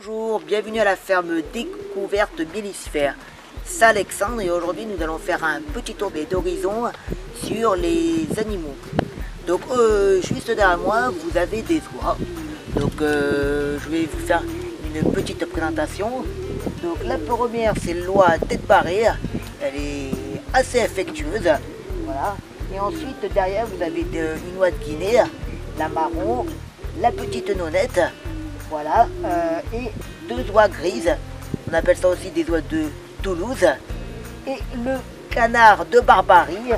Bonjour, bienvenue à la ferme découverte Bilisphère. C'est Alexandre et aujourd'hui nous allons faire un petit tour d'horizon sur les animaux. Donc juste derrière moi vous avez des oies. Donc je vais vous faire une petite présentation. Donc la première c'est l'oie tête barrée. Elle est assez affectueuse. Voilà. Et ensuite derrière vous avez une oie de Guinée, la marron, la petite nonnette. Voilà, et deux oies grises, on appelle ça aussi des oies de Toulouse, et le canard de Barbarie,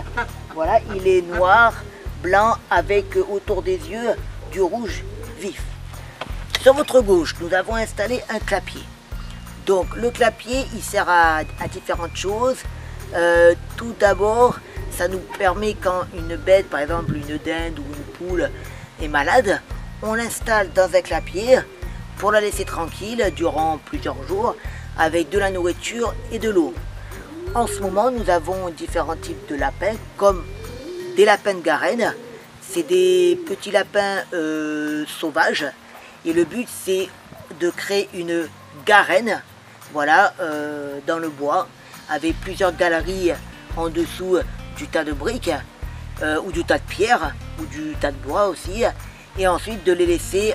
voilà, il est noir, blanc, avec autour des yeux du rouge vif. Sur votre gauche, nous avons installé un clapier. Donc le clapier, il sert à différentes choses. Tout d'abord, ça nous permet quand une bête, par exemple une dinde ou une poule, est malade, on l'installe dans un clapier pour la laisser tranquille durant plusieurs jours avec de la nourriture et de l'eau. En ce moment, nous avons différents types de lapins comme des lapins de Garenne. C'est des petits lapins sauvages et le but c'est de créer une garenne, voilà, dans le bois avec plusieurs galeries en dessous du tas de briques ou du tas de pierres ou du tas de bois aussi, et ensuite de les laisser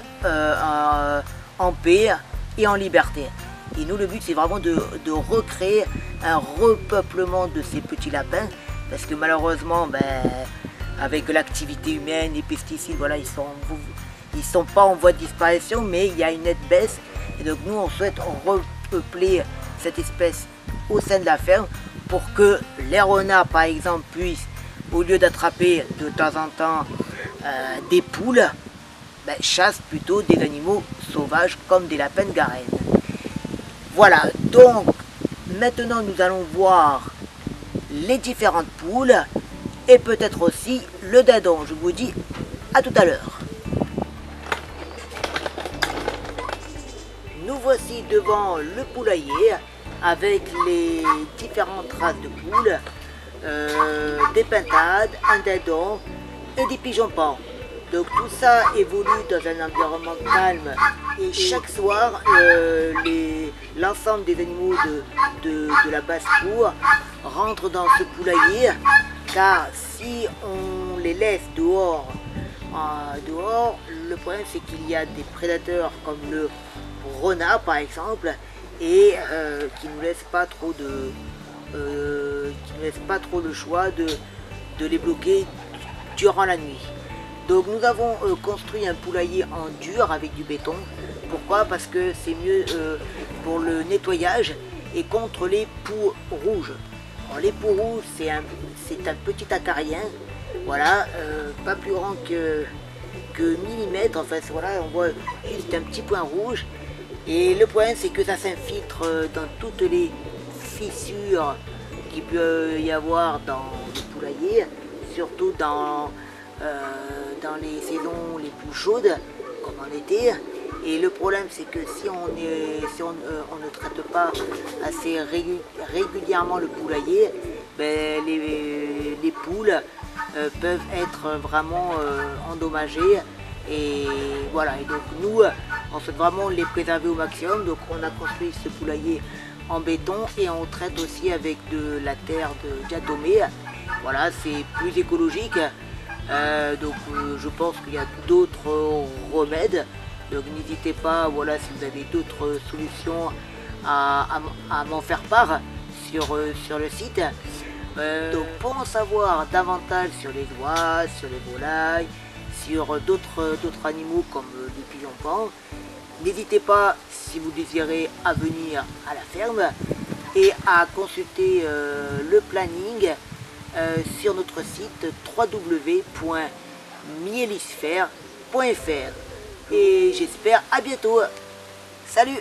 en paix et en liberté. Et nous, le but c'est vraiment de recréer un repeuplement de ces petits lapins, parce que malheureusement avec l'activité humaine, les pesticides, voilà, ils sont pas en voie de disparition, mais il y a une nette baisse. Et donc nous on souhaite repeupler cette espèce au sein de la ferme pour que les renards par exemple puissent, au lieu d'attraper de temps en temps des poules, chassent plutôt des animaux sauvages comme des lapins de Garenne. Voilà, donc maintenant nous allons voir les différentes poules et peut-être aussi le dindon. Je vous dis à tout à l'heure. Nous voici devant le poulailler avec les différentes races de poules, des pintades, un dindon et des pigeons pans. Donc tout ça évolue dans un environnement calme et chaque soir l'ensemble des animaux de la basse-cour rentrent dans ce poulailler, car si on les laisse dehors, le problème c'est qu'il y a des prédateurs comme le renard par exemple et qui ne laissent pas trop le choix de les bloquer durant la nuit. Donc nous avons construit un poulailler en dur avec du béton. Pourquoi? Parce que c'est mieux pour le nettoyage et contre les poux rouges. Alors, les poux rouges c'est un petit acarien, voilà, pas plus grand que millimètre en fait, voilà, on voit juste un petit point rouge. Et le problème c'est que ça s'infiltre dans toutes les fissures qu'il peut y avoir dans le poulailler, surtout dans les saisons les plus chaudes, comme en été. Et le problème c'est que si on ne traite pas assez régulièrement le poulailler, les poules peuvent être vraiment endommagées. Et voilà, et donc nous on souhaite vraiment les préserver au maximum. Donc on a construit ce poulailler en béton et on traite aussi avec de la terre de diatomée. Voilà, c'est plus écologique. Je pense qu'il y a d'autres remèdes, donc n'hésitez pas, voilà, si vous avez d'autres solutions à m'en faire part sur le site. Donc pour en savoir davantage sur les oies, sur les volailles, sur d'autres animaux comme les pigeons pans, n'hésitez pas, si vous désirez, à venir à la ferme et à consulter le planning sur notre site www.mielisphère.fr. Et j'espère à bientôt. Salut!